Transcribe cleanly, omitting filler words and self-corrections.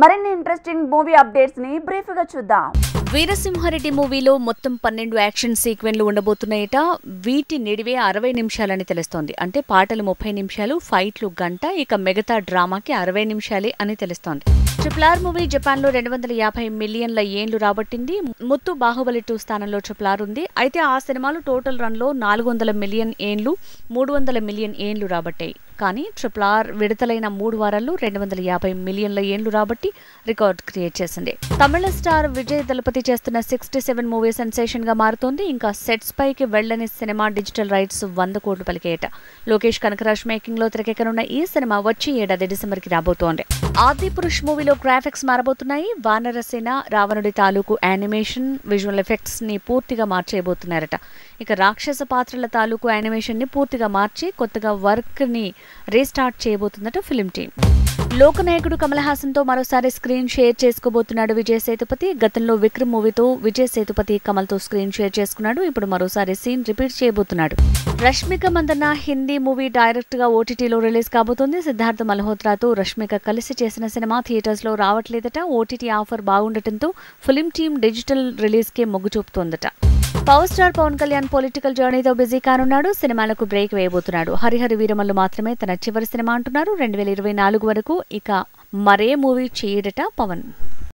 మరిన్ని interesting movie updates ని brief గా చూద్దాం. వీరసింహారెడ్డి మూవీలో మొత్తం 12 యాక్షన్ సీక్వెన్లు ఉండబోతున్నాయట. వీటి నిడివే 60 నిమిషాలని తెలుస్తోంది. అంటే పాటలు 30 నిమిషాలు, ఫైట్లు గంట, ఇక మిగతా డ్రామాకి 60 నిమిషాలే అని తెలుస్తోంది. RRR మూవీ జపాన్లో 250 మిలియన్ల యేన్లు రాబట్టింది. ముత్తు బాహుబలి 2 స్థానంలో RRR ఉంది. అయితే ఆ సినిమాలు టోటల్ రన్లో 400 మిలియన్ యేన్లు, 300 మిలియన్ యేన్లు రాబట్టాయి. కానీ RRR విడుదలైన 3 వారాల్లో 250 మిలియన్ల యేన్లు రాబట్టి రికార్డ్ క్రియేట్ చేసింది. తమిళ స్టార్ విజయ్ దళపతి చేస్తున్న 67 మూవీ సెన్సేషన్ గా మారుతోంది. ఇంకా సెట్స్ పైకి వెళ్లని సినిమా డిజిటల్ రైట్స్ 100 కోట్లు పలికేయట. లోకేష్ కనకరాజ్ మేకింగ్ లో తెరకెక్కనున్న ఈ సినిమా వచ్చే ఏడాది డిసెంబర్ కి రాబోతోంది. ఆదిపురుష్ మూవీలో గ్రాఫిక్స్ మారబోతున్నాయి. వానరసేన రావణుడి తాలూకు యానిమేషన్, విజువల్ ఎఫెక్ట్స్ ని పూర్తిగా మార్చేయబోతున్నారట. ఇక రాక్షస పాత్రల తాలూకు యానిమేషన్ ని పూర్తిగా మార్చి కొత్తగా వర్క్ ని రీస్టార్ట్ చేయబోతుందట ఫిలిం టీమ్. లోకనాయకుడు కమల్ హాసన్ తో మరోసారి స్క్రీన్ షేర్ చేసుకోబోతున్నాడు విజయ్ సేతుపతి. గతంలో విక్రమ్ మూవీతో విజయ్ సేతుపతి కమల్ తో స్క్రీన్ షేర్ చేసుకున్నాడు. ఇప్పుడు మరోసారి సీన్ రిపీట్ చేయబోతున్నాడు. రష్మిక మందన్న హిందీ మూవీ డైరెక్ట్ గా ఓటీటీలో రిలీజ్ కాబోతుంది. సిద్ధార్థ్ మల్హోత్రాతో రష్మిక కలిసి చేసిన సినిమా థియేటర్స్ లో రావట్లేదట. ఓటీటీ ఆఫర్ బాగుండటంతో ఫిలిం టీమ్ డిజిటల్ రిలీజ్ కే మొగ్గు చూపుతోందట. Power star Pawan Kalyan political జర్నీతో బిజీ కానున్నాడు. సినిమాలకు బ్రేక్ వేయబోతున్నాడు. హరిహర వీరమల్లు మాత్రమే తన చివరి సినిమా అంటున్నారు. 2024 వరకు ఇక మరే మూవీ చేయడట పవన్.